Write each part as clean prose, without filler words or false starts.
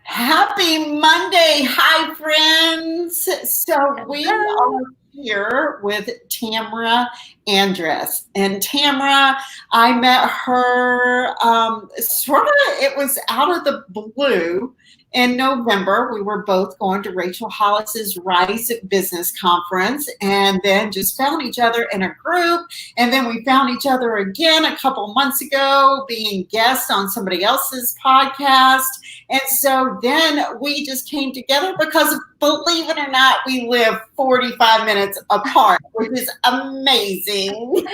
Happy Monday. Hi, friends. So we are Hello. here with Tamra Andress. And Tamra, I met her sort of, it was out of the blue in November. We were both going to Rachel Hollis's Rise Business Conference and then just found each other in a group. And then we found each other again a couple months ago being guests on somebody else's podcast. And so then we just came together because, believe it or not, we live 45 minutes apart, which is amazing.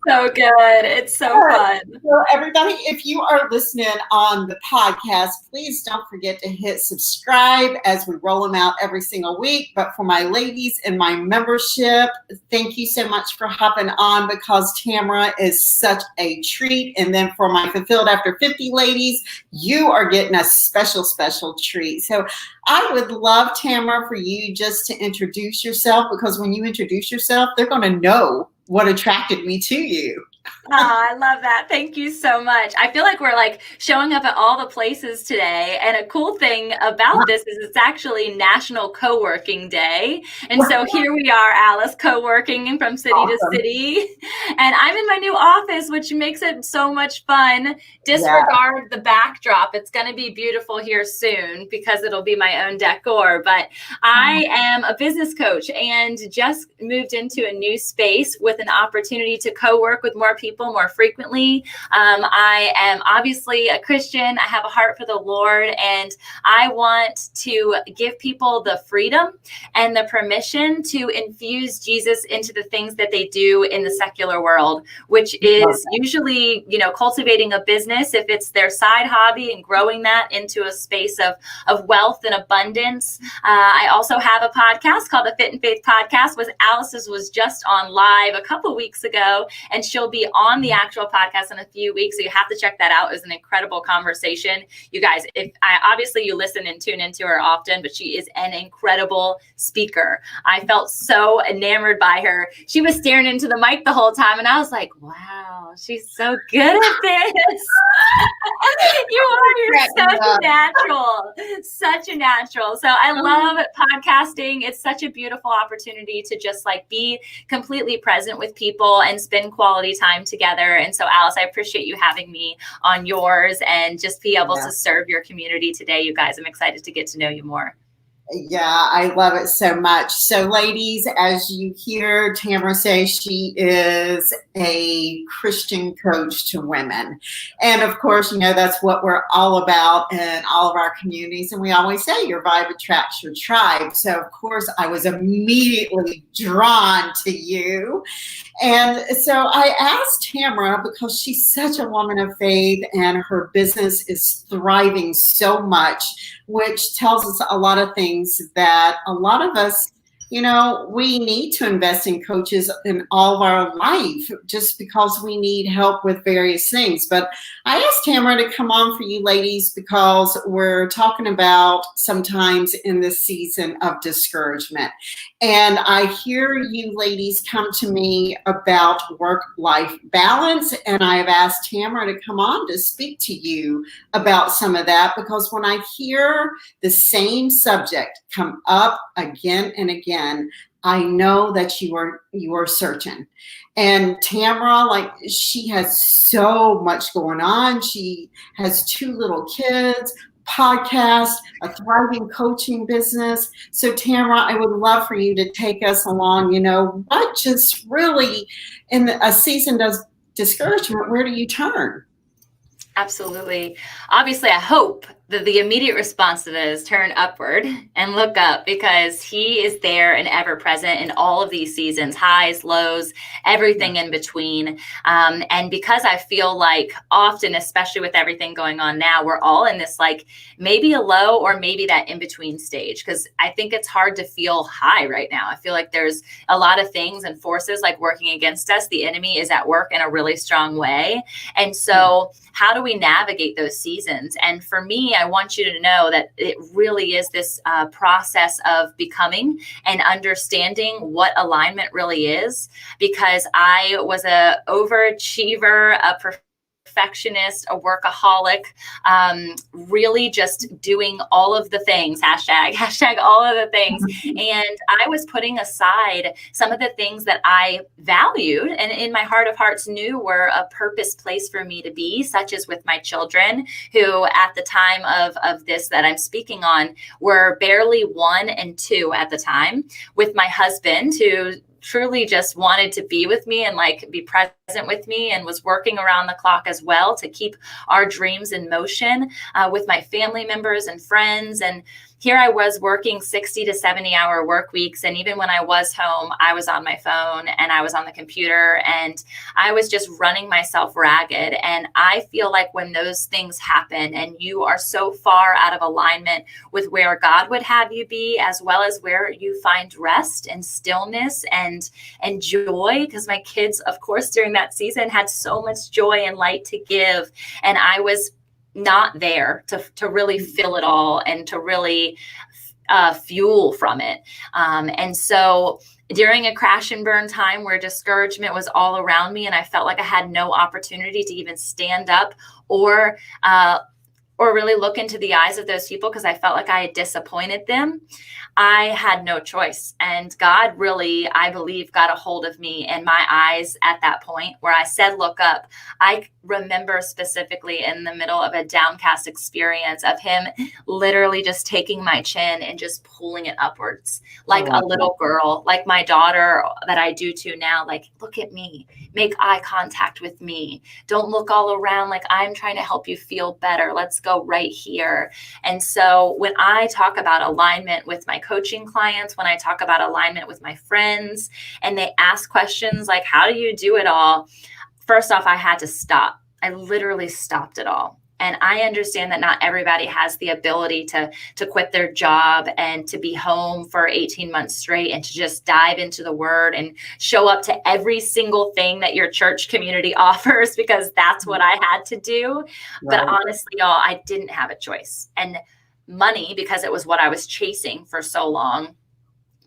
So good. It's so fun. So, everybody, if you are listening on the podcast, please don't forget to hit subscribe as we roll them out every single week. But for my ladies in my membership, thank you so much for hopping on because Tamra is such a treat. And then for my Fulfilled After 50 ladies, you are getting a special, special treat. So, I would love, Tamra, for you just to introduce yourself because when you introduce yourself, they're going to know what attracted me to you. Oh, I love that. Thank you so much. I feel like we're like showing up at all the places today. And a cool thing about this is it's actually National Co-working Day. And so here we are, Alice, co-working from city to Awesome. city. And I'm in my new office, which makes it so much fun. Yeah. Disregard the backdrop. It's going to be beautiful here soon because it'll be my own decor. But I am a business coach and just moved into a new space with an opportunity to co-work with more people more frequently. I am obviously a Christian. I have a heart for the Lord, and I want to give people the freedom and the permission to infuse Jesus into the things that they do in the secular world, which is usually, cultivating a business if it's their side hobby and growing that into a space of wealth and abundance. I also have a podcast called the Fit and Faith Podcast, which Alice's was just on live a couple weeks ago, and she'll be on the actual podcast in a few weeks. So you have to check that out. It was an incredible conversation. You guys, obviously you listen and tune into her often, but she is an incredible speaker. I felt so enamored by her. She was staring into the mic the whole time. And I was like, wow, she's so good at this. You're such a natural, such a natural. So I love podcasting. It's such a beautiful opportunity to just like be completely present with people and spend quality time together. And so, Alice, I appreciate you having me on yours and just be able to serve your community today. You guys, I'm excited to get to know you more. Yeah, I love it so much. So, ladies, as you hear Tamra say, she is a Christian coach to women. And of course, that's what we're all about in all of our communities. And we always say your vibe attracts your tribe. So, of course, I was immediately drawn to you. And so I asked Tamra because she's such a woman of faith and her business is thriving so much, which tells us a lot of things that a lot of us, we need to invest in coaches in all of our life just because we need help with various things. But I asked Tamra to come on for you ladies because we're talking about sometimes in this season of discouragement. And I hear you ladies come to me about work-life balance. And I have asked Tamra to come on to speak to you about some of that because when I hear the same subject come up again and again, I know that you are searching. And Tamra, like she has so much going on. She has 2 little kids, podcast, a thriving coaching business. So Tamra, I would love for you to take us along, what just really in a season of discouragement, where do you turn? Absolutely. Obviously, I hope that the immediate response to this is turn upward and look up because he is there and ever present in all of these seasons, highs, lows, everything in between. And because I feel like often, especially with everything going on now, we're all in this like maybe a low or maybe that in between stage because I think it's hard to feel high right now. I feel like there's a lot of things and forces like working against us. The enemy is at work in a really strong way. And so how do we navigate those seasons? And for me, I want you to know that it really is this process of becoming and understanding what alignment really is, because I was a overachiever, a perfectionist, a workaholic, really just doing all of the things, hashtag all of the things. And I was putting aside some of the things that I valued and in my heart of hearts knew were a purpose place for me to be, such as with my children, who at the time of this that I'm speaking on were barely 1 and 2 at the time, with my husband, who truly just wanted to be with me and like be present with me and was working around the clock as well to keep our dreams in motion, with my family members and friends. And here I was working 60 to 70 hour work weeks. And even when I was home, I was on my phone and I was on the computer and I was just running myself ragged. And I feel like when those things happen and you are so far out of alignment with where God would have you be, as well as where you find rest and stillness and joy, because my kids, of course, during that season had so much joy and light to give. And I was not there to really fill it all and to really fuel from it. And so during a crash and burn time where discouragement was all around me and I felt like I had no opportunity to even stand up or really look into the eyes of those people because I felt like I had disappointed them, I had no choice. And God really, I believe, got a hold of me and my eyes at that point where I said, look up. I remember specifically in the middle of a downcast experience of him literally just taking my chin and just pulling it upwards like a little girl, like my daughter that I do to now, like, look at me, make eye contact with me. Don't look all around like I'm trying to help you feel better. Let's go right here. And so when I talk about alignment with my coaching clients, when I talk about alignment with my friends, and they ask questions like, how do you do it all? First off, I had to stop. I literally stopped it all. And I understand that not everybody has the ability to quit their job and to be home for 18 months straight and to just dive into the word and show up to every single thing that your church community offers, because that's what I had to do. Right. But honestly, y'all, I didn't have a choice. And money, because it was what I was chasing for so long,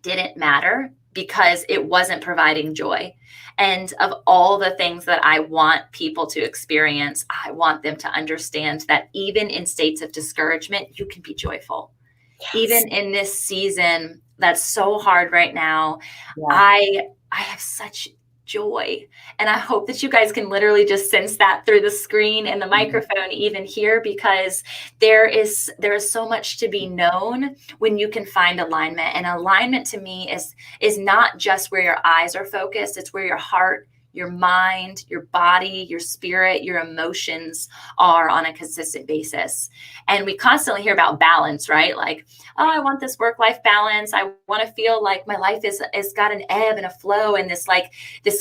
didn't matter because it wasn't providing joy. And of all the things that I want people to experience, I want them to understand that even in states of discouragement, you can be joyful. Yes. Even in this season that's so hard right now, yeah. I have such joy. And I hope that you guys can literally just sense that through the screen and the microphone even here, because there is so much to be known when you can find alignment. And alignment to me is not just where your eyes are focused, it's where your heart, your mind, your body, your spirit, your emotions are on a consistent basis. And we constantly hear about balance, right? Like, oh, I want this work-life balance. I want to feel like my life is got an ebb and a flow and this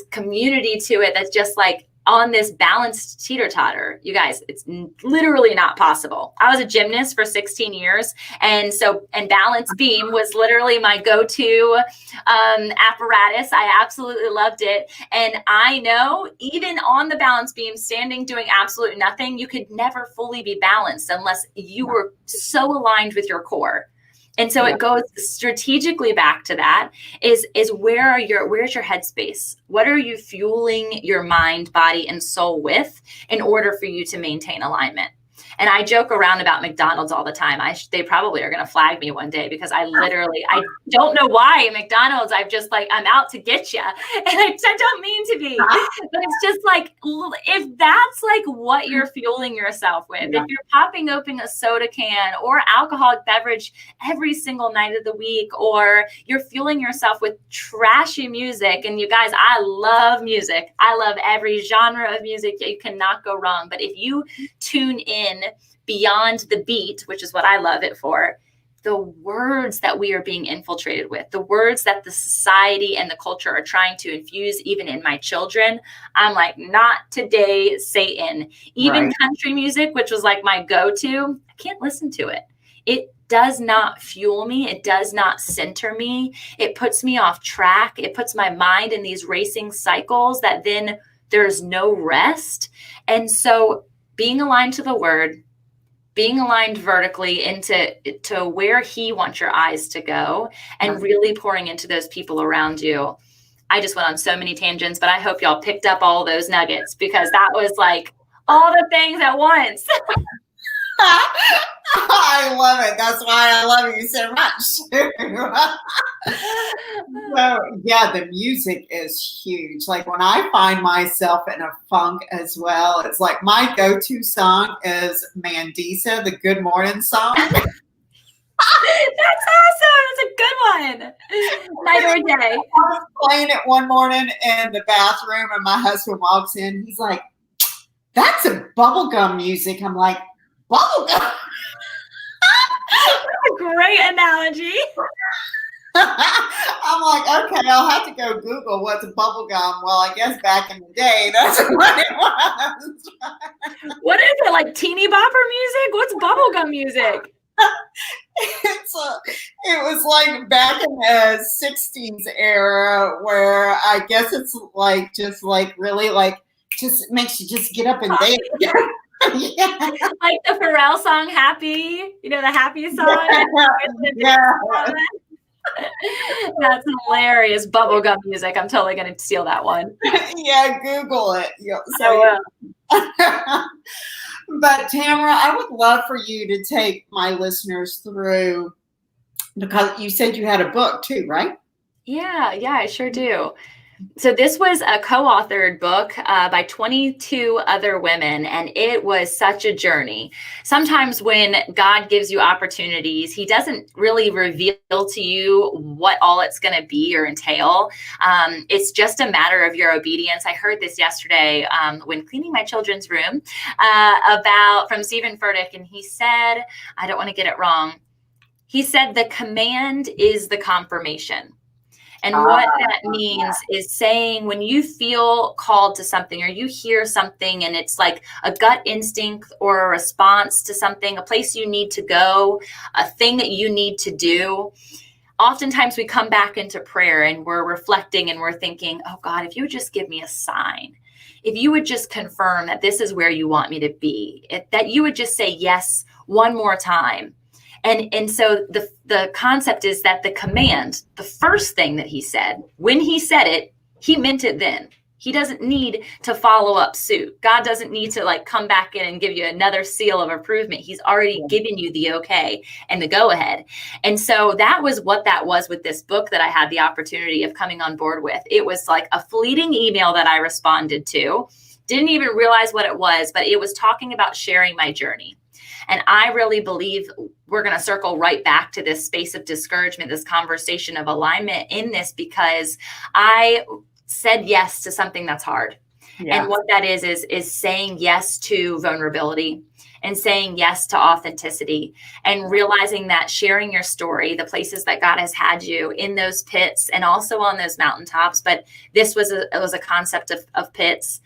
community to it that's just like on this balanced teeter-totter. You guys, it's literally not possible. I was a gymnast for 16 years. And balance beam was literally my go-to apparatus. I absolutely loved it. And I know even on the balance beam, standing, doing absolute nothing, you could never fully be balanced unless you were so aligned with your core. And so it goes strategically back to that is where's your headspace? What are you fueling your mind, body, and soul with in order for you to maintain alignment? And I joke around about McDonald's all the time. They probably are going to flag me one day because I don't know why McDonald's, I'm out to get you. And I don't mean to be, but it's just like, if that's like what you're fueling yourself with, if you're popping open a soda can or alcoholic beverage every single night of the week, or you're fueling yourself with trashy music. And you guys, I love music. I love every genre of music. You cannot go wrong. But if you tune in beyond the beat, which is what I love it for, the words that we are being infiltrated with, the words that the society and the culture are trying to infuse even in my children, I'm like, not today, Satan. Even country music, which was like my go-to, I can't listen to it. It does not fuel me. It does not center me. It puts me off track. It puts my mind in these racing cycles that then there's no rest. And so being aligned to the word, being aligned vertically to where he wants your eyes to go, and really pouring into those people around you. I just went on so many tangents, but I hope y'all picked up all those nuggets, because that was like all the things at once. I love it. That's why I love you so much. So, yeah, the music is huge. Like when I find myself in a funk as well, it's like my go-to song is Mandisa, the Good Morning song. That's awesome. That's a good one. Night or day. I was playing it one morning in the bathroom and my husband walks in. He's like, that's a bubblegum music. I'm like, bubblegum? That's a great analogy. I'm like, okay, I'll have to go Google what's bubblegum. Well, I guess back in the day, that's what it was. What is it, like teeny bopper music? What's bubblegum music? It was like back in the 60s era where I guess it's like just like really like just makes you just get up and dance. Yeah. Like the Pharrell song Happy, the Happy song. Yeah. That's hilarious. Bubblegum music. I'm totally going to steal that one. Yeah, Google it. Yeah, so, But Tamra, I would love for you to take my listeners through, because you said you had a book too, right? Yeah, I sure do. So this was a co-authored book by 22 other women, and it was such a journey. Sometimes when God gives you opportunities, he doesn't really reveal to you what all it's going to be or entail. It's just a matter of your obedience. I heard this yesterday when cleaning my children's room from Stephen Furtick, and he said, I don't want to get it wrong, he said the command is the confirmation. And what that means is saying when you feel called to something or you hear something and it's like a gut instinct or a response to something, a place you need to go, a thing that you need to do, oftentimes we come back into prayer and we're reflecting and we're thinking, oh God, if you would just give me a sign, if you would just confirm that this is where you want me to be, that you would just say yes one more time. And so the concept is that the command, the first thing that he said, when he said it, he meant it then. He doesn't need to follow up suit. God doesn't need to like come back in and give you another seal of approval. He's already given you the okay and the go ahead. And so that was what that was with this book that I had the opportunity of coming on board with. It was like a fleeting email that I responded to. Didn't even realize what it was, but it was talking about sharing my journey. And I really believe we're going to circle right back to this space of discouragement, this conversation of alignment in this, because I said yes to something that's hard. Yeah. And what that is saying yes to vulnerability and saying yes to authenticity and realizing that sharing your story, the places that God has had you in those pits and also on those mountaintops. But this was a concept of pits.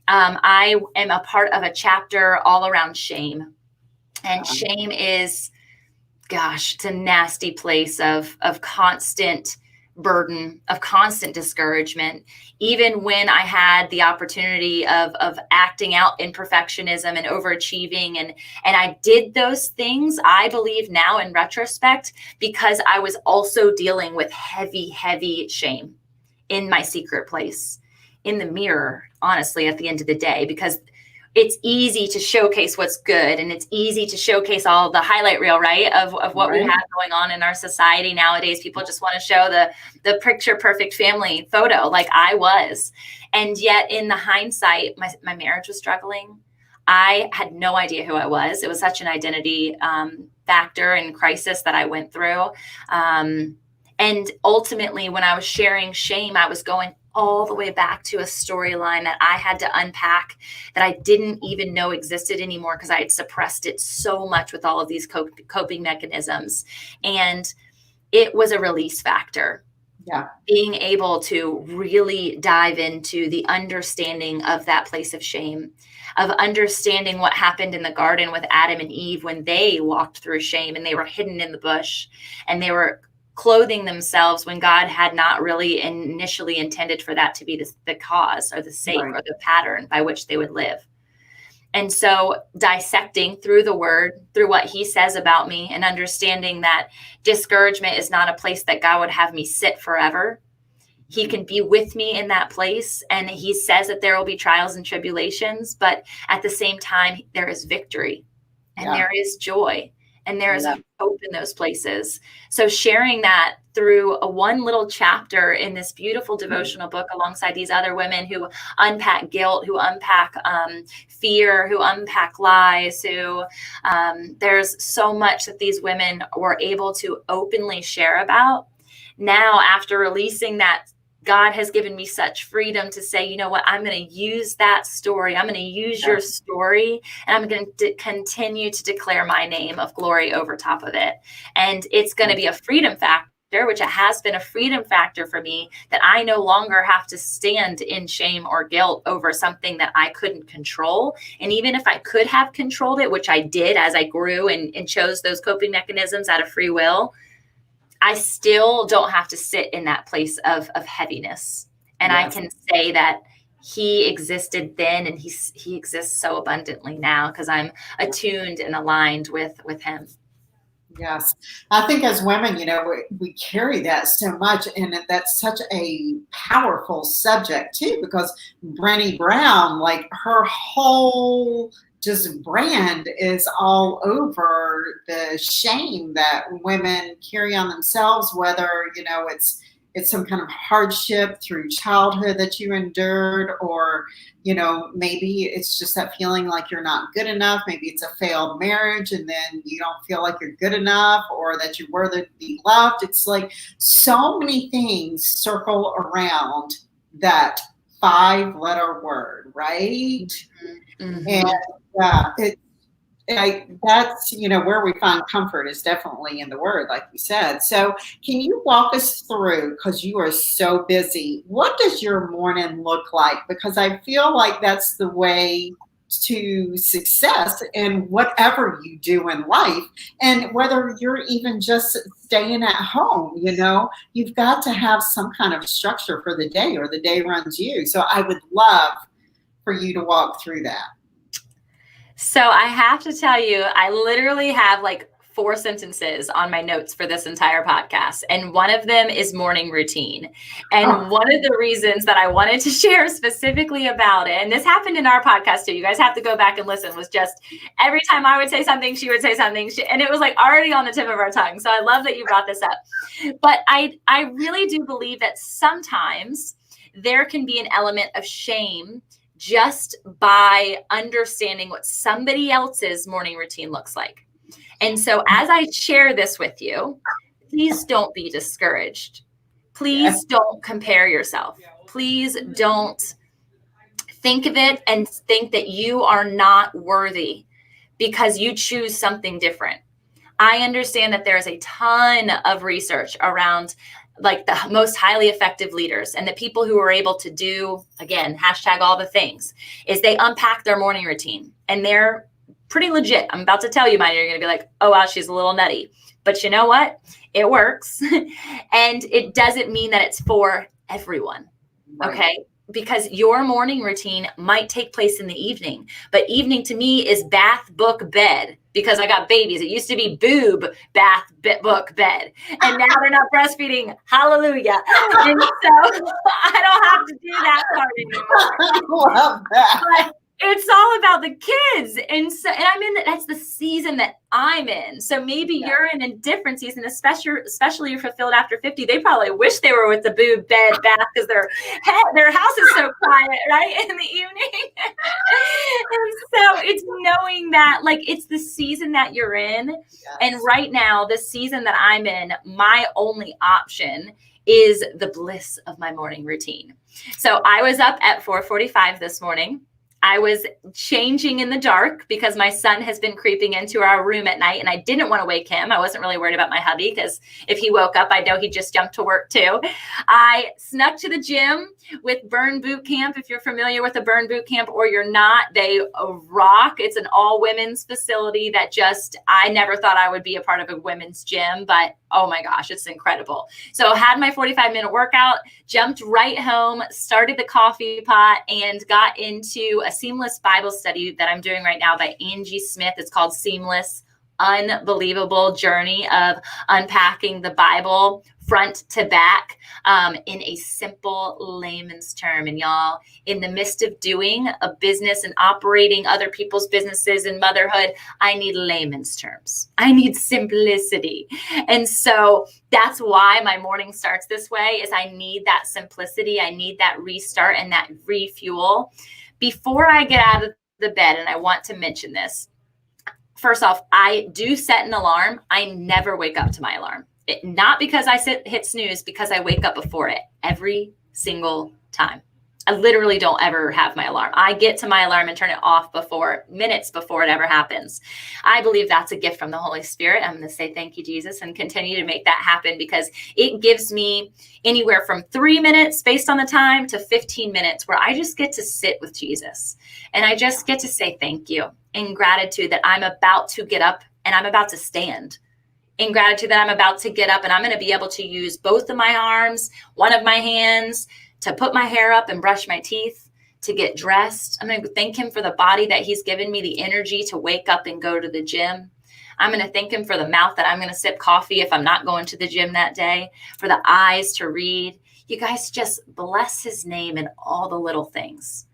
I am a part of a chapter all around shame. And shame is, it's a nasty place of constant burden, of constant discouragement. Even when I had the opportunity of acting out in perfectionism and overachieving, and I did those things, I believe now in retrospect, because I was also dealing with heavy, heavy shame in my secret place, in the mirror, honestly, at the end of the day, because it's easy to showcase what's good and it's easy to showcase all the highlight reel, right, of what we have going on in our society nowadays. People just want to show the picture perfect family photo like I was. And yet in the hindsight, my marriage was struggling. I had no idea who I was. It was such an identity factor and crisis that I went through. And ultimately, when I was sharing shame, I was going all the way back to a storyline that I had to unpack that I didn't even know existed anymore because I had suppressed it so much with all of these coping mechanisms. And it was a release factor. Yeah. Being able to really dive into the understanding of that place of shame, of understanding what happened in the garden with Adam and Eve when they walked through shame and they were hidden in the bush and they were clothing themselves when God had not really initially intended for that to be the cause or the sake or the pattern by which they would live. And so dissecting through the word, through what he says about me and understanding that discouragement is not a place that God would have me sit forever. He can be with me in that place. And he says that there will be trials and tribulations, but at the same time, there is victory and there is joy and there is hope in those places. So sharing that through a one little chapter in this beautiful devotional book alongside these other women who unpack guilt, who unpack fear, who unpack lies, who there's so much that these women were able to openly share about. Now, after releasing that, God has given me such freedom to say, you know what, I'm going to use that story. I'm going to use your story, and I'm going to continue to declare my name of glory over top of it. And it's going to be a freedom factor, which it has been a freedom factor for me, that I no longer have to stand in shame or guilt over something that I couldn't control. And even if I could have controlled it, which I did as I grew and chose those coping mechanisms out of free will, I still don't have to sit in that place of heaviness. And I can say that he existed then, and he exists so abundantly now because I'm attuned and aligned with him. Yes. I think as women, we carry that so much, and that's such a powerful subject too, because Brené Brown, like her whole just brand is all over the shame that women carry on themselves, whether, it's some kind of hardship through childhood that you endured, or, maybe it's just that feeling like you're not good enough. Maybe it's a failed marriage and then you don't feel like you're good enough, or that you're worthy to be loved. It's like so many things circle around that 5-letter word, right? Mm-hmm. And that's, where we find comfort is definitely in the word, like you said. So can you walk us through, because you are so busy, what does your morning look like? Because I feel like that's the way to success in whatever you do in life. And whether you're even just staying at home, you've got to have some kind of structure for the day, or the day runs you. So I would love for you to walk through that. So I have to tell you, I literally have like 4 sentences on my notes for this entire podcast. And one of them is morning routine. And one of the reasons that I wanted to share specifically about it, and this happened in our podcast too, you guys have to go back and listen, was just every time I would say something, she would say something, and it was like already on the tip of our tongue. So I love that you brought this up. But I really do believe that sometimes there can be an element of shame just by understanding what somebody else's morning routine looks like. And so as I share this with you, please don't be discouraged. Please don't compare yourself. Please don't think of it and think that you are not worthy because you choose something different. I understand that there is a ton of research around like the most highly effective leaders and the people who are able to do, again, hashtag all the things, is they unpack their morning routine, and they're pretty legit. I'm about to tell you mine. You're going to be like, oh, wow, she's a little nutty. But you know what? It works. And it doesn't mean that it's for everyone. Right. Okay. Because your morning routine might take place in the evening, but evening to me is bath, book, bed, because I got babies. It used to be boob, bath, book, bed. And now they're not breastfeeding. Hallelujah. And so I don't have to do that part anymore. I love that. But it's all about the kids. And I'm in that's the season that I'm in. So maybe you're in a different season, especially you're fulfilled after 50. They probably wish they were with the boob, bed, bath, because their house is so quiet, right? In the evening. And so it's knowing that like it's the season that you're in. Yes. And right now, the season that I'm in, my only option is the bliss of my morning routine. So I was up at 4:45 this morning. I was changing in the dark because my son has been creeping into our room at night, and I didn't want to wake him. I wasn't really worried about my hubby because if he woke up, I know he'd just jump to work too. I snuck to the gym with Burn Boot Camp. If you're familiar with a Burn Boot Camp or you're not, they rock. It's an all women's facility that I never thought I would be a part of a women's gym, but oh my gosh, it's incredible. So I had my 45-minute workout, jumped right home, started the coffee pot, and got into a Seamless Bible study that I'm doing right now by Angie Smith. It's called Seamless. Unbelievable journey of unpacking the Bible front to back in a simple layman's term. And y'all, in the midst of doing a business and operating other people's businesses and motherhood, I need layman's terms. I need simplicity. And so that's why my morning starts this way, is I need that simplicity. I need that restart and that refuel before I get out of the bed. And I want to mention this. First off, I do set an alarm. I never wake up to my alarm. Not because I hit snooze, because I wake up before it every single time. I literally don't ever have my alarm. I get to my alarm and turn it off minutes before it ever happens. I believe that's a gift from the Holy Spirit. I'm going to say thank you, Jesus, and continue to make that happen, because it gives me anywhere from 3 minutes based on the time to 15 minutes where I just get to sit with Jesus. And I just get to say thank you in gratitude that I'm about to get up and I'm about to stand. In gratitude that I'm about to get up and I'm going to be able to use both of my arms, one of my hands, to put my hair up and brush my teeth, to get dressed. I'm going to thank him for the body that he's given me, the energy to wake up and go to the gym. I'm going to thank him for the mouth that I'm going to sip coffee if I'm not going to the gym that day, for the eyes to read. You guys just bless his name in all the little things.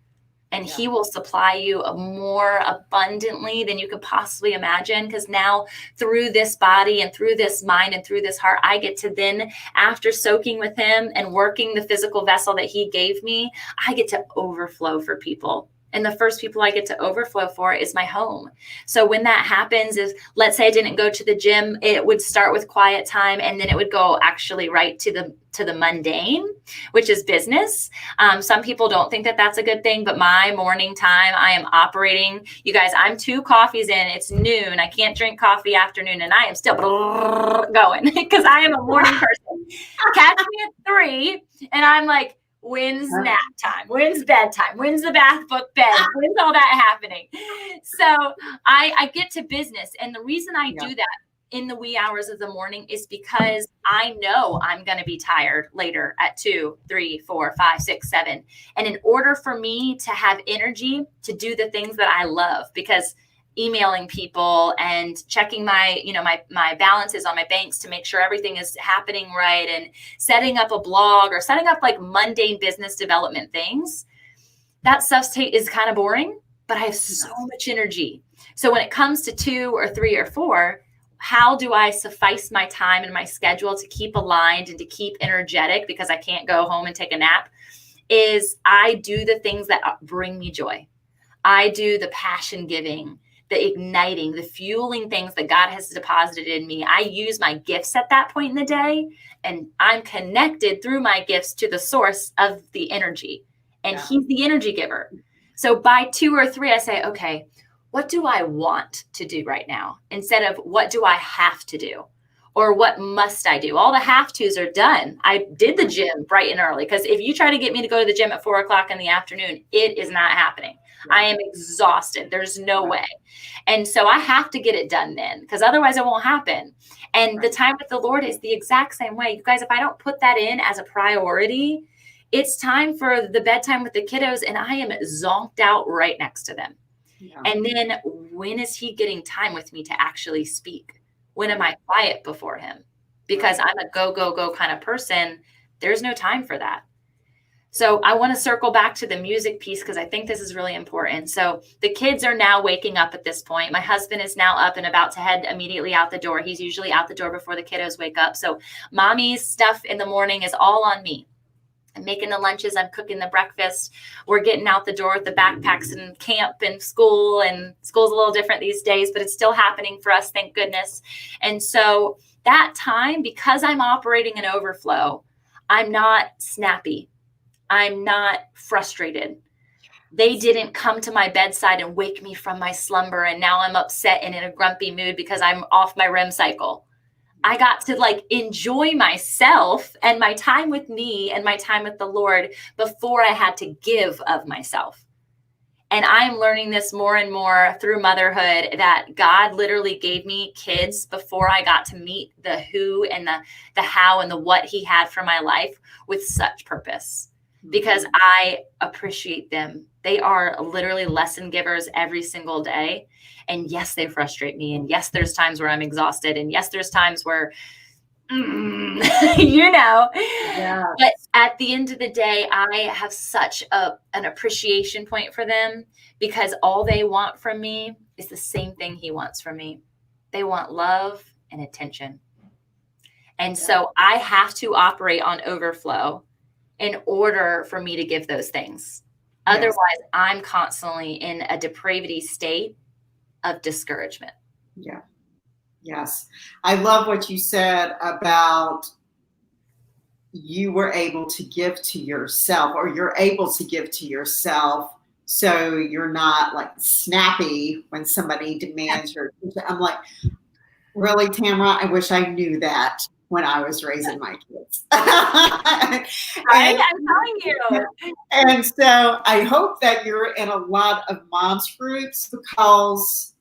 And he will supply you more abundantly than you could possibly imagine. Because now through this body and through this mind and through this heart, I get to then, after soaking with him and working the physical vessel that he gave me, I get to overflow for people. And the first people I get to overflow for is my home. So when that happens, is, let's say I didn't go to the gym, it would start with quiet time, and then it would go actually right to the mundane, which is business. Some people don't think that that's a good thing, but my morning time, I am operating. You guys, I'm 2 coffees in. It's noon. I can't drink coffee afternoon, and I am still going because I am a morning person. Catch me at 3, and I'm like, when's nap time? When's bedtime? When's the bath book bed? When's all that happening? So I get to business. And the reason I do that in the wee hours of the morning is because I know I'm going to be tired later at 2, 3, 4, 5, 6, 7. And in order for me to have energy to do the things that I love, because emailing people and checking my balances on my banks to make sure everything is happening right, and setting up a blog or setting up like mundane business development things, that stuff is kind of boring, but I have so much energy. So when it comes to 2 or 3 or 4, how do I suffice my time and my schedule to keep aligned and to keep energetic, because I can't go home and take a nap, is I do the things that bring me joy. I do the passion giving, the igniting, the fueling things that God has deposited in me. I use my gifts at that point in the day, and I'm connected through my gifts to the source of the energy, and he's the energy giver. So by 2 or 3, I say, okay, what do I want to do right now? Instead of what do I have to do, or what must I do? All the have tos are done. I did the gym bright and early, because if you try to get me to go to the gym at 4 o'clock in the afternoon, it is not happening. I am exhausted. There's no way. And so I have to get it done then, because otherwise it won't happen. And the time with the Lord is the exact same way. You guys, if I don't put that in as a priority, it's time for the bedtime with the kiddos, and I am zonked out right next to them. Yeah. And then when is he getting time with me to actually speak? When am I quiet before him? Because I'm a go, go, go kind of person. There's no time for that. So I want to circle back to the music piece, because I think this is really important. So the kids are now waking up at this point. My husband is now up and about to head immediately out the door. He's usually out the door before the kiddos wake up. So mommy's stuff in the morning is all on me. I'm making the lunches. I'm cooking the breakfast. We're getting out the door with the backpacks and camp and school. And school's a little different these days, but it's still happening for us, thank goodness. And so that time, because I'm operating in overflow, I'm not snappy. I'm not frustrated. They didn't come to my bedside and wake me from my slumber, and now I'm upset and in a grumpy mood because I'm off my REM cycle. I got to enjoy myself and my time with me and my time with the Lord before I had to give of myself. And I'm learning this more and more through motherhood, that God literally gave me kids before I got to meet the who and the how and the what he had for my life with such purpose, because I appreciate them. They are literally lesson givers every single day. And yes, they frustrate me. And yes, there's times where I'm exhausted. And yes, there's times where you know. Yeah. But at the end of the day, I have such an appreciation point for them, because all they want from me is the same thing he wants from me. They want love and attention. And so I have to operate on overflow in order for me to give those things. Yes. Otherwise, I'm constantly in a depravity state of discouragement. Yeah. Yes. I love what you said about you were able to give to yourself, or you're able to give to yourself, so you're not like snappy when somebody demands your attention. I'm like, really, Tamra? I wish I knew that when I was raising my kids. Right? I'm telling you. And so I hope that you're in a lot of moms groups, because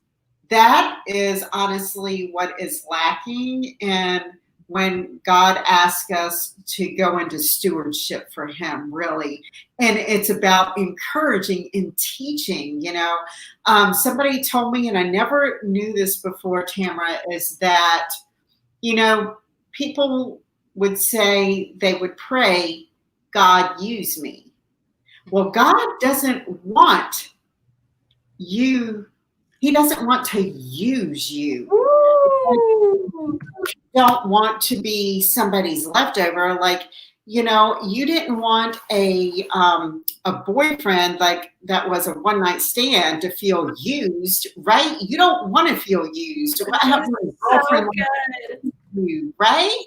that is honestly what is lacking. And when God asks us to go into stewardship for him, really. And it's about encouraging and teaching, somebody told me, and I never knew this before, Tamra, is that, people would say, they would pray, God, use me. Well, God doesn't want you. He doesn't want to use you. Ooh. You don't want to be somebody's leftover. Like, you didn't want a boyfriend like that was a one night stand to feel used, right? You don't want to feel used. I have a girlfriend like you, right?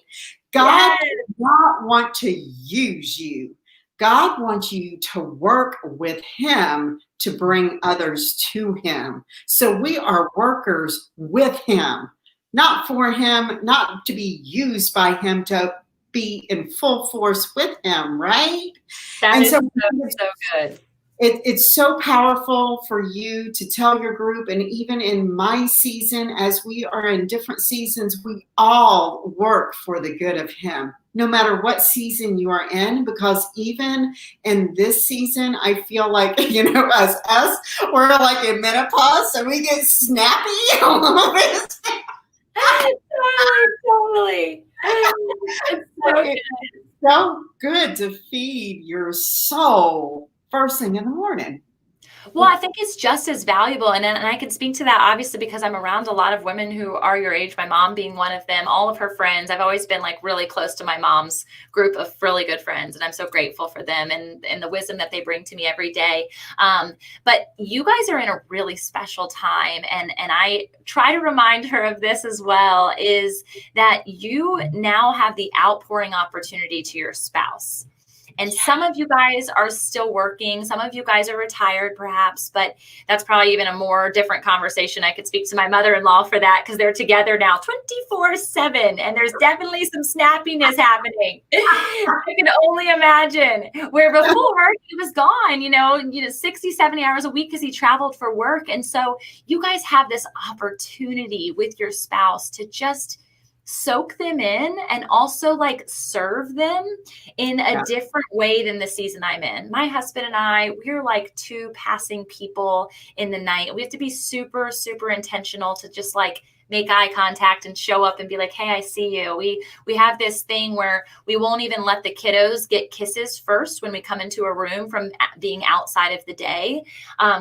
God does not want to use you. God wants you to work with him to bring others to him. So we are workers with him, not for him, not to be used by him, to be in full force with him, right? That is so good. It's so powerful for you to tell your group, and even in my season, as we are in different seasons, we all work for the good of him, no matter what season you are in, because even in this season, I feel like, as us, we're like in menopause, so we get snappy a little bit. Totally. It's so good. So good to feed your soul first thing in the morning. Well, I think it's just as valuable. And I can speak to that, obviously, because I'm around a lot of women who are your age, my mom being one of them, all of her friends. I've always been like really close to my mom's group of really good friends. And I'm so grateful for them and the wisdom that they bring to me every day. But you guys are in a really special time. And I try to remind her of this as well, is that you now have the outpouring opportunity to your spouse. And some of you guys are still working. Some of you guys are retired, perhaps, but that's probably even a more different conversation. I could speak to my mother-in-law for that, because they're together now 24/7, and there's definitely some snappiness happening. I can only imagine. Where before he was gone, 60, 70 hours a week because he traveled for work. And so you guys have this opportunity with your spouse to just soak them in and also like serve them in a different way than the season I'm in. My husband and I, we're like two passing people in the night. We have to be super, super intentional to just like make eye contact and show up and be like, hey, I see you. We have this thing where we won't even let the kiddos get kisses first when we come into a room from being outside of the day.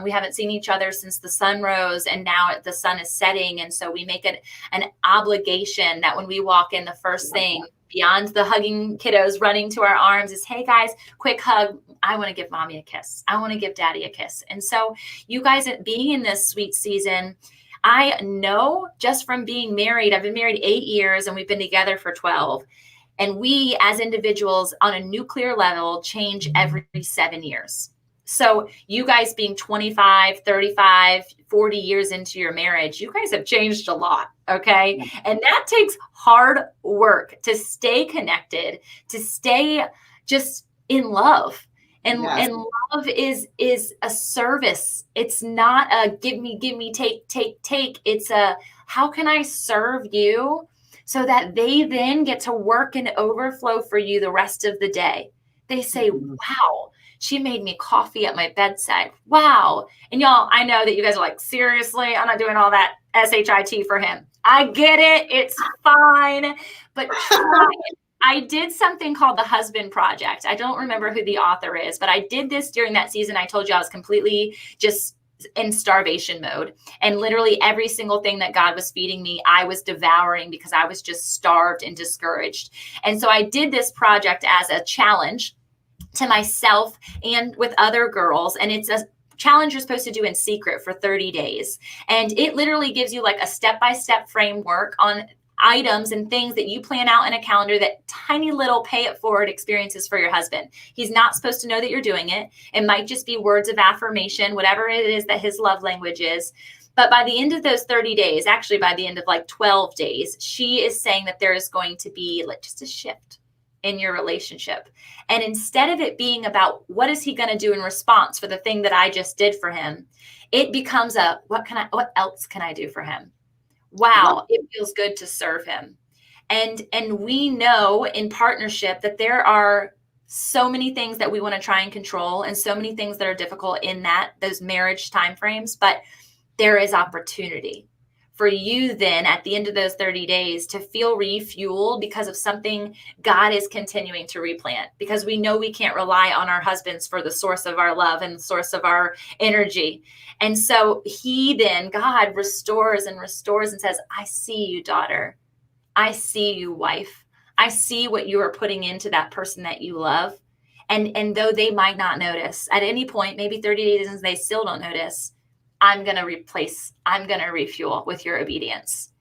We haven't seen each other since the sun rose, and now the sun is setting. And so we make it an obligation that when we walk in, the first thing beyond the hugging kiddos running to our arms is, hey guys, quick hug. I want to give mommy a kiss. I want to give daddy a kiss. And so you guys being in this sweet season, I know just from being married, I've been married 8 years and we've been together for 12. And we as individuals on a nuclear level change every 7 years. So you guys being 25, 35, 40 years into your marriage, you guys have changed a lot. Okay. And that takes hard work to stay connected, to stay just in love. And love is a service. It's not a give me, take. It's a, how can I serve you so that they then get to work and overflow for you the rest of the day? They say, wow, she made me coffee at my bedside. Wow. And y'all, I know that you guys are like, seriously, I'm not doing all that SHIT for him. I get it. It's fine. But try it. I did something called the Husband Project. I don't remember who the author is, but I did this during that season. I told you I was completely just in starvation mode. And literally every single thing that God was feeding me, I was devouring because I was just starved and discouraged. And so I did this project as a challenge to myself and with other girls. And it's a challenge you're supposed to do in secret for 30 days. And it literally gives you like a step-by-step framework on items and things that you plan out in a calendar, that tiny little pay it forward experiences for your husband. He's not supposed to know that you're doing it. It might just be words of affirmation, whatever it is that his love language is. But by the end of those 30 days, actually by the end of like 12 days, she is saying that there is going to be like just a shift in your relationship. And instead of it being about what is he going to do in response for the thing that I just did for him, it becomes a, what else can I do for him? Wow, it feels good to serve him. And we know in partnership that there are so many things that we want to try and control and so many things that are difficult in those marriage timeframes, but there is opportunity for you then at the end of those 30 days to feel refueled because of something God is continuing to replant, because we know we can't rely on our husbands for the source of our love and the source of our energy. And so God restores and restores and says, I see you, daughter. I see you, wife. I see what you are putting into that person that you love. And though they might not notice at any point, maybe 30 days and they still don't notice, I'm going to refuel with your obedience.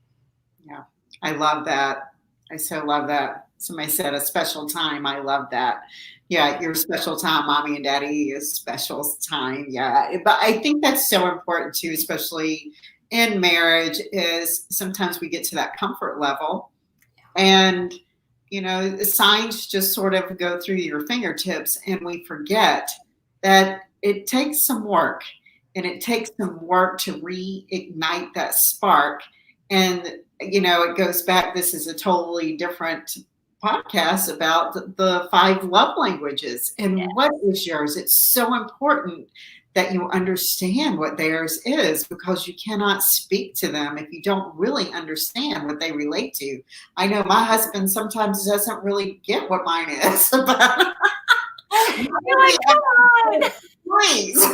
Yeah, I love that. I so love that. Somebody said a special time. I love that. Yeah, your special time, mommy and daddy, is special time. Yeah, but I think that's so important too, especially in marriage, is sometimes we get to that comfort level and, the signs just sort of go through your fingertips and we forget that it takes some work. And it takes some work to reignite that spark. And, it goes back. This is a totally different podcast about the 5 love languages and what is yours. It's so important that you understand what theirs is, because you cannot speak to them if you don't really understand what they relate to. I know my husband sometimes doesn't really get what mine is. But you're like, come on. Please. So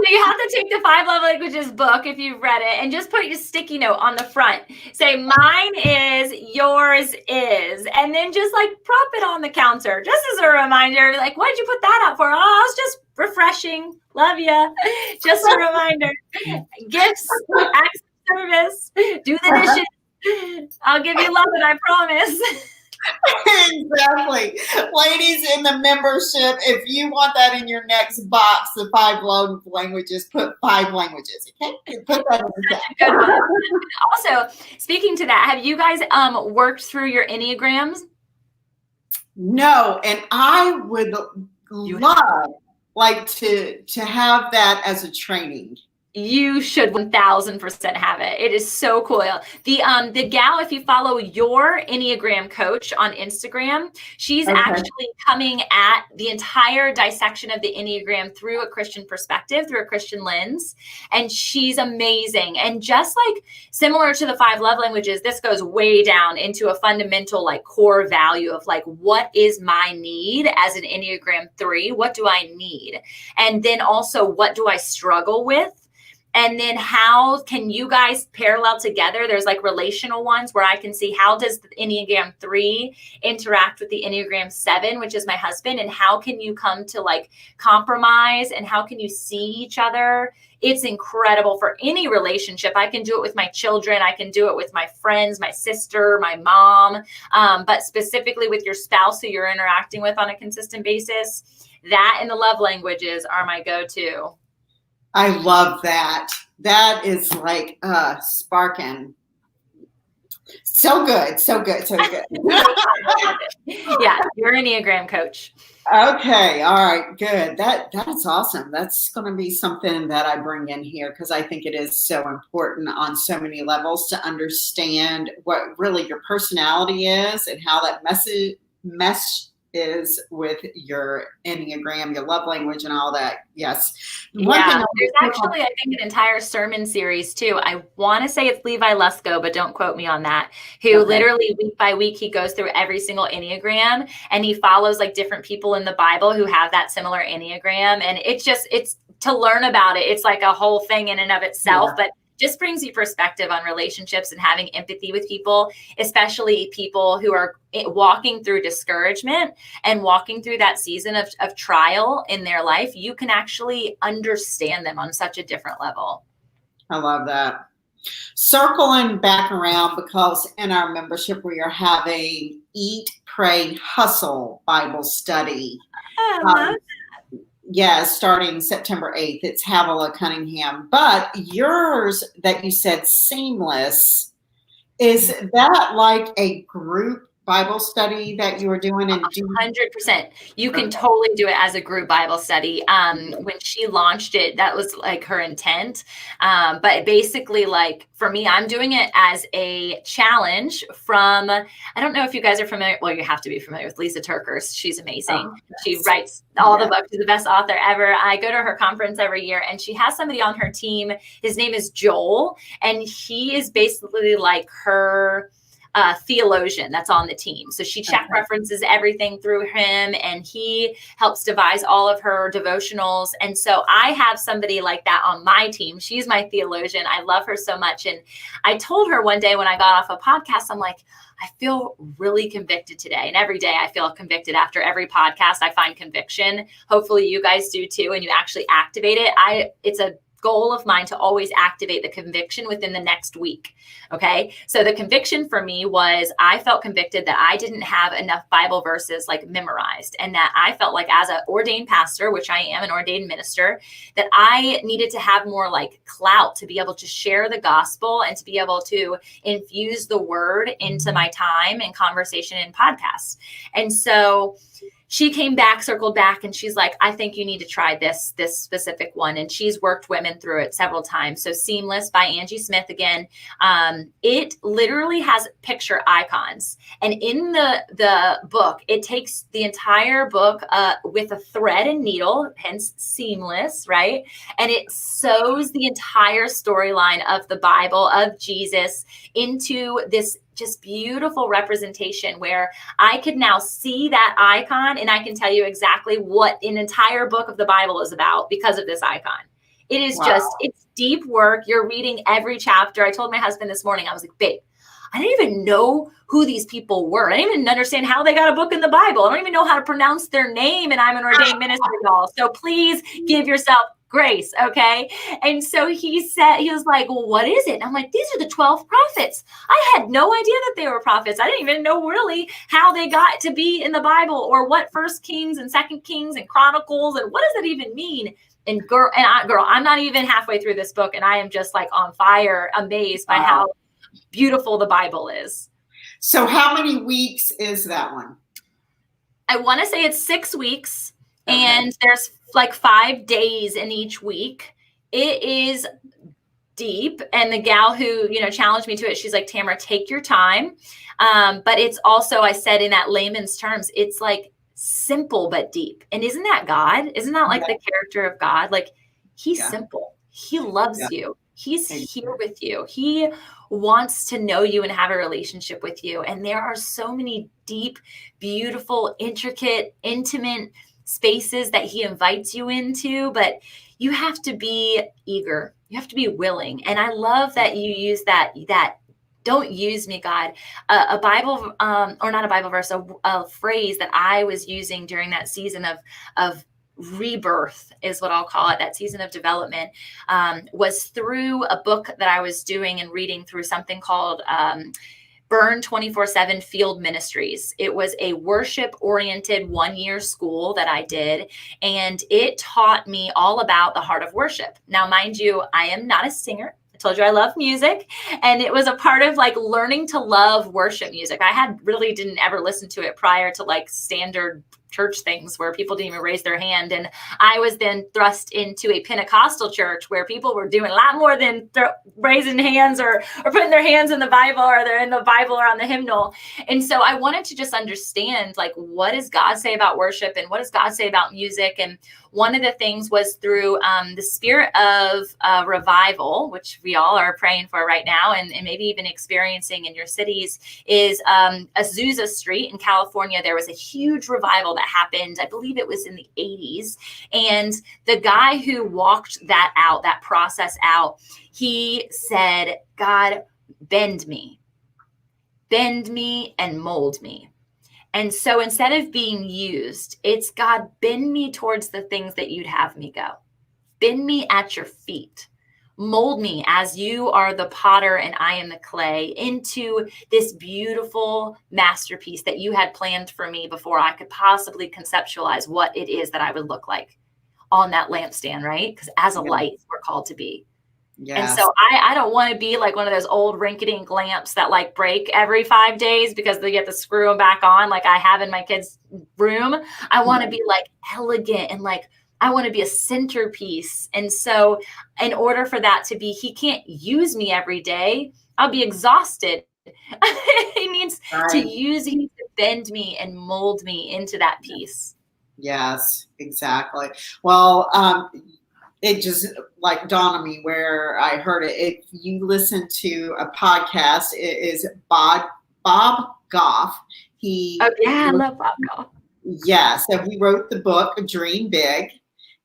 you have to take the 5 love languages book if you've read it and just put your sticky note on the front. Say mine is, yours is, and then just like prop it on the counter just as a reminder. Like, what did you put that out for? Oh, I was just refreshing. Love ya. Just a reminder. Gifts, acts of service, do the dishes. I'll give you love, and I promise. Exactly. Ladies in the membership, if you want that in your next box, the 5 love languages, put 5 languages. Okay? Put that in the good one. Also, speaking to that, have you guys worked through your Enneagrams? No, and I would love to have that as a training. You should 1000% have it. It is so cool. The gal, if you follow your Enneagram coach on Instagram, she's actually coming at the entire dissection of the Enneagram through a Christian perspective, through a Christian lens. And she's amazing. And just like similar to the 5 love languages, this goes way down into a fundamental like core value of like, what is my need as an Enneagram 3? What do I need? And then also, what do I struggle with? And then how can you guys parallel together? There's like relational ones where I can see how does the Enneagram 3 interact with the Enneagram 7, which is my husband, and how can you come to like compromise and how can you see each other? It's incredible for any relationship. I can do it with my children. I can do it with my friends, my sister, my mom, but specifically with your spouse who you're interacting with on a consistent basis. That and the love languages are my go-to. I love that. That is like sparking. So good. Yeah, you're an Enneagram coach. Okay. All right. Good. That's awesome. That's going to be something that I bring in here because I think it is so important on so many levels to understand what really your personality is and how that mesh is with your Enneagram, your love language and all that. Yes. There's actually, I think, an entire sermon series too. I want to say it's Levi Lusko, but don't quote me on that, who literally week by week, he goes through every single Enneagram and he follows like different people in the Bible who have that similar Enneagram. And it's to learn about it. It's like a whole thing in and of itself, but just brings you perspective on relationships and having empathy with people, especially people who are walking through discouragement and walking through that season of trial in their life. You can actually understand them on such a different level. I love that. Circling back around, because in our membership, we are having Eat, Pray, Hustle Bible study. Starting September 8th. It's Havilah Cunningham. But yours that you said Seamless, is that like a group Bible study that you were doing? 100%. You can totally do it as a group Bible study. When she launched it, that was like her intent. But basically, like for me, I'm doing it as a challenge from, I don't know if you guys are familiar. Well, you have to be familiar with Lisa Turkers. She's amazing. She writes all the books. She's the best author ever. I go to her conference every year and she has somebody on her team. His name is Joel. And he is basically like her theologian that's on the team. So she check references everything through him and he helps devise all of her devotionals. And so I have somebody like that on my team. She's my theologian. I love her so much. And I told her one day when I got off a podcast, I'm like, I feel really convicted today. And every day I feel convicted. After every podcast, I find conviction. Hopefully you guys do too. And you actually activate it. It's a goal of mine to always activate the conviction within the next week. Okay. So the conviction for me was I felt convicted that I didn't have enough Bible verses like memorized, and that I felt like as an ordained pastor, which I am an ordained minister, that I needed to have more like clout to be able to share the gospel and to be able to infuse the word into my time and conversation and podcasts. And so she circled back, and she's like, I think you need to try this specific one. And she's worked women through it several times. So Seamless by Angie Smith again. It literally has picture icons. And in the book, it takes the entire book with a thread and needle, hence seamless, right? And it sews the entire storyline of the Bible, of Jesus, into this just beautiful representation where I could now see that icon and I can tell you exactly what an entire book of the Bible is about because of this icon. It is it's deep work. You're reading every chapter. I told my husband this morning, I was like, babe, I didn't even know who these people were. I didn't even understand how they got a book in the Bible. I don't even know how to pronounce their name. And I'm an ordained minister, y'all. So please give yourself grace. Okay. And so he was like, well, what is it? And I'm like, these are the 12 prophets. I had no idea that they were prophets. I didn't even know really how they got to be in the Bible or what First Kings and Second Kings and Chronicles and what does that even mean? And girl, I'm not even halfway through this book and I am just like on fire, amazed by how beautiful the Bible is. So how many weeks is that one? I want to say it's 6 weeks. Okay. And there's like 5 days in each week. It is deep. And the gal who, challenged me to it, she's like, Tamra, take your time. But it's also, I said in that layman's terms, it's like simple, but deep. And isn't that God? Isn't that like the character of God? Like he's simple. He loves you. He's here with you. He wants to know you and have a relationship with you. And there are so many deep, beautiful, intricate, intimate spaces that he invites you into, but you have to be eager. You have to be willing. And I love that you use that don't use me, God, a Bible, or not a Bible verse, a phrase that I was using during that season of rebirth is what I'll call it. That season of development was through a book that I was doing and reading through something called Burn 24/7 Field Ministries. It was a worship-oriented 1-year school that I did, and it taught me all about the heart of worship. Now, mind you, I am not a singer. I told you I love music, and it was a part of like learning to love worship music. I didn't ever listen to it prior to like standard church things where people didn't even raise their hand. And I was then thrust into a Pentecostal church where people were doing a lot more than raising hands or putting their hands in the Bible, or they're in the Bible or on the hymnal. And so I wanted to just understand, like, what does God say about worship and what does God say about music? And one of the things was through the spirit of revival, which we all are praying for right now, and maybe even experiencing in your cities, is Azusa Street in California. There was a huge revival that happened. I believe it was in the 80s. And the guy who walked that out, that process out, he said, God, bend me and mold me. And so instead of being used, it's God, bend me towards the things that you'd have me go. Bend me at your feet. Mold me as you are the potter and I am the clay into this beautiful masterpiece that you had planned for me before I could possibly conceptualize what it is that I would look like on that lampstand, right? Because as a light, we're called to be. Yes. And so I don't want to be like one of those old rinky-dink lamps that like break every 5 days because they get to screw them back on like I have in my kids' room. I want to be like elegant and like I want to be a centerpiece. And so in order for that to be, he can't use me every day. I'll be exhausted. He needs to use, he needs to bend me and mold me into that piece. Yes, exactly. Well, it just like dawned on me where I heard it. If you listen to a podcast, it is Bob Goff. I love Bob Goff. Yeah, so he wrote the book Dream Big,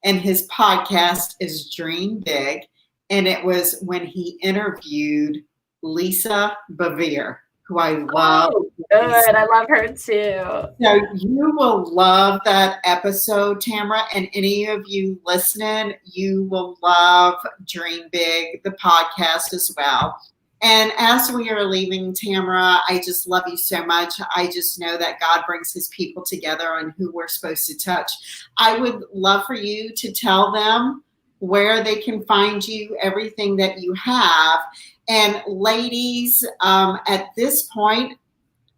and his podcast is Dream Big, and it was when he interviewed Lisa Bevere, who I love. Oh, good. I love her too. So you will love that episode, Tamra, and any of you listening, you will love Dream Big, the podcast as well. And as we are leaving, Tamra, I just love you so much. I just know that God brings his people together and who we're supposed to touch. I would love for you to tell them where they can find you, everything that you have. And ladies, at this point,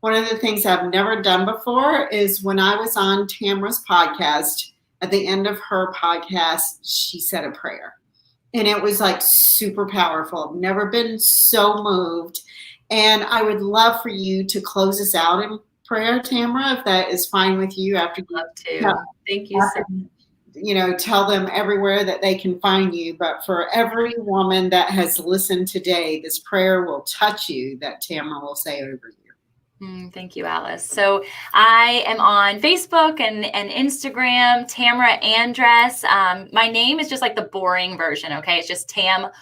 one of the things I've never done before is when I was on Tamra's podcast, at the end of her podcast, she said a prayer. And it was like super powerful. I've never been so moved. And I would love for you to close us out in prayer, Tamra, if that is fine with you. After you love to. Thank you so much. You know, tell them everywhere that they can find you. But for every woman that has listened today, this prayer will touch you that Tamra will say over you. Thank you, Alice. So I am on Facebook and Instagram, Tamra Andress. My name is just like the boring version, okay? It's just Tamra.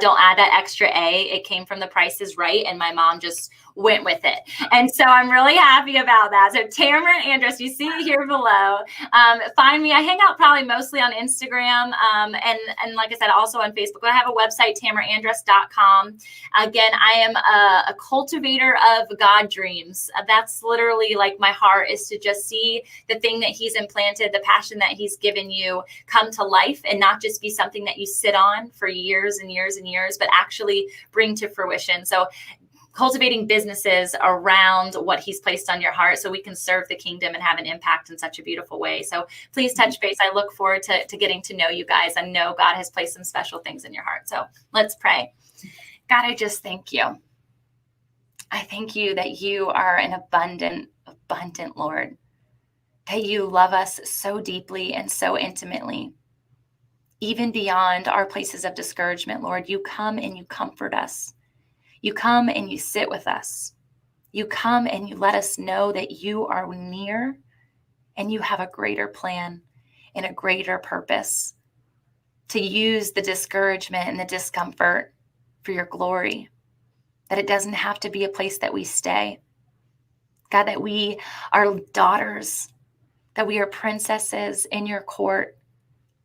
Don't add that extra A. It came from The Price is Right, and my mom just went with it. And so I'm really happy about that. So Tamra Andress, you see it here below. Find me. I hang out probably mostly on Instagram and like I said, also on Facebook. I have a website, tamraandress.com. Again, I am a cultivator of God dreams. That's literally like my heart is to just see the thing that he's implanted, the passion that he's given you come to life and not just be something that you sit on for years and years and years, but actually bring to fruition. So cultivating businesses around what he's placed on your heart so we can serve the kingdom and have an impact in such a beautiful way. So please touch base. I look forward to getting to know you guys. I know God has placed some special things in your heart. So let's pray. God, I just thank you. I thank you that you are an abundant Lord, that you love us so deeply and so intimately. Even beyond our places of discouragement, Lord, you come and you comfort us. You come and you sit with us. You come and you let us know that you are near and you have a greater plan and a greater purpose to use the discouragement and the discomfort for your glory, that it doesn't have to be a place that we stay. God, that we are daughters, that we are princesses in your court,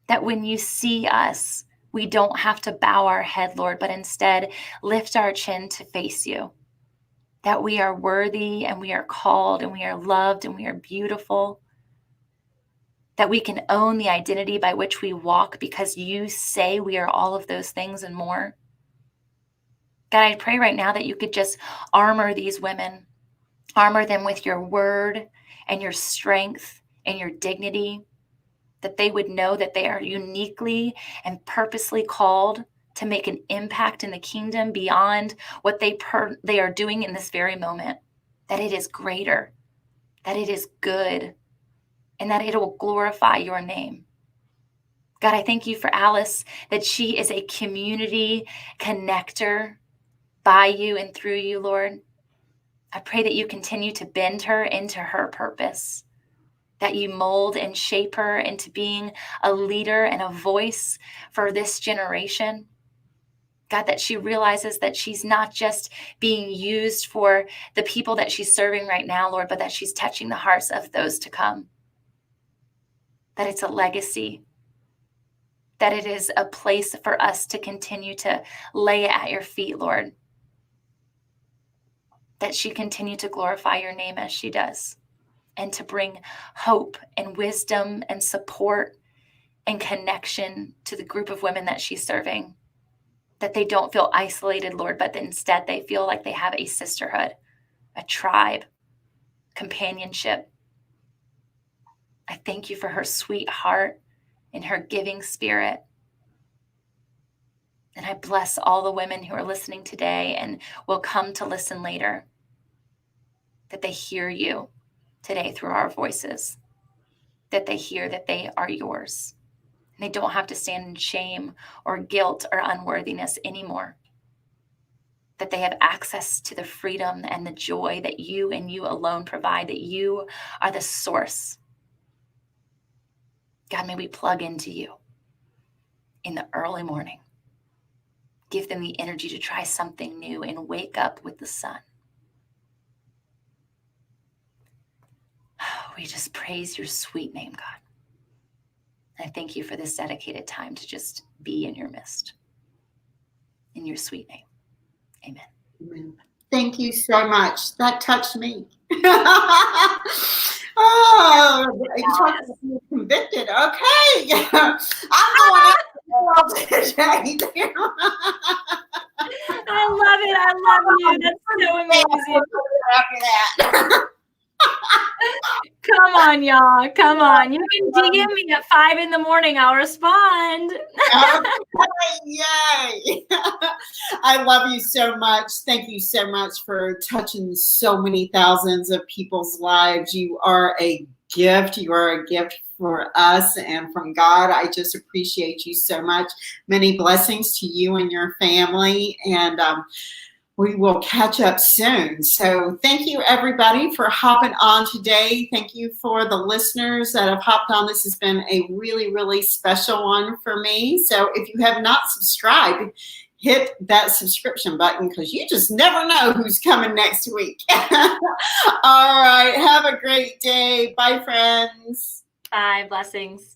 that when you see us, we don't have to bow our head, Lord, but instead lift our chin to face you. That we are worthy and we are called and we are loved and we are beautiful. That we can own the identity by which we walk because you say we are all of those things and more. God, I pray right now that you could just armor these women, armor them with your word and your strength and your dignity, that they would know that they are uniquely and purposely called to make an impact in the kingdom beyond what they are doing in this very moment, that it is greater, that it is good, and that it will glorify your name. God, I thank you for Alice, that she is a community connector by you and through you, Lord. I pray that you continue to bend her into her purpose, that you mold and shape her into being a leader and a voice for this generation. God, that she realizes that she's not just being used for the people that she's serving right now, Lord, but that she's touching the hearts of those to come. That it's a legacy, that it is a place for us to continue to lay it at your feet, Lord. That she continue to glorify your name as she does, and to bring hope and wisdom and support and connection to the group of women that she's serving. That they don't feel isolated, Lord, but that instead they feel like they have a sisterhood, a tribe, companionship. I thank you for her sweet heart and her giving spirit. And I bless all the women who are listening today and will come to listen later, that they hear you today through our voices, that they hear that they are yours. And they don't have to stand in shame or guilt or unworthiness anymore, that they have access to the freedom and the joy that you and you alone provide, that you are the source. God, may we plug into you in the early morning. Give them the energy to try something new and wake up with the sun. We just praise your sweet name, God. I thank you for this dedicated time to just be in your midst. In your sweet name. Amen. Amen. Thank you so much. That touched me. Oh, you talking about being convicted. Okay. I'm going out today. I love it. I love you. That's so amazing. After that. Come on, y'all. Come on. You can DM me at 5 a.m. I'll respond. Yay. I love you so much. Thank you so much for touching so many thousands of people's lives. You are a gift. You are a gift for us and from God. I just appreciate you so much. Many blessings to you and your family. And we will catch up soon. So thank you, everybody, for hopping on today. Thank you for the listeners that have hopped on. This has been a really, really special one for me. So if you have not subscribed, hit that subscription button because you just never know who's coming next week. All right. Have a great day. Bye, friends. Bye. Blessings.